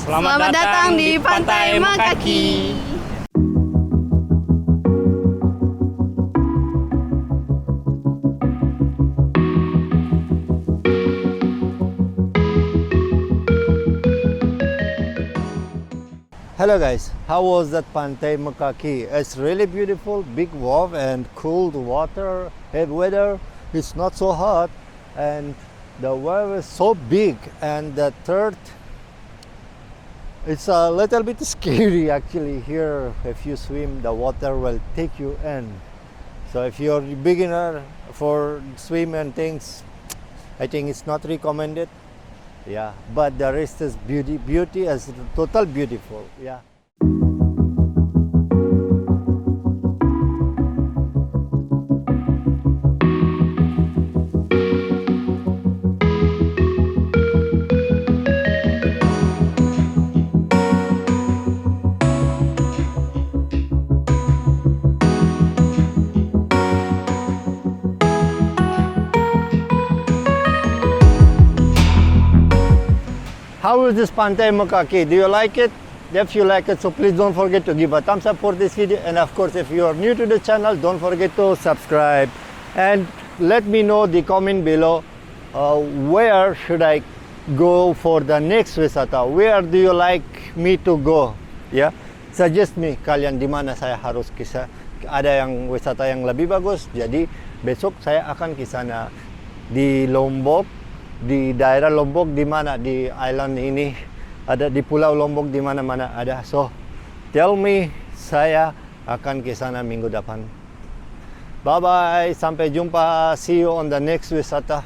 Selamat datang di Pantai Mekaki. Hello guys, how was that Pantai Mekaki? It's really beautiful, big wave and cool water, weather. It's not so hot and the wave is so big, and the third, it's a little bit scary actually. Here if you swim, the water will take you in. So if you're a beginner for swim and things, I think it's not recommended. Yeah, but the rest is beauty is total beautiful. Yeah. How is this Pantai Mekaki? Do you like it? If you like it, so please don't forget to give a thumbs up for this video. And of course, if you are new to the channel, don't forget to subscribe. And let me know the comment below, where should I go for the next wisata? Where do you like me to go? Yeah, suggest me kalian di mana saya harus kisah. Ada yang wisata yang lebih bagus, jadi besok saya akan ke sana di Lombok. Di daerah Lombok, di mana di island ini ada, di pulau Lombok di mana-mana ada. So tell me, saya akan ke sana minggu depan. Bye bye, sampai jumpa, see you on the next wisata.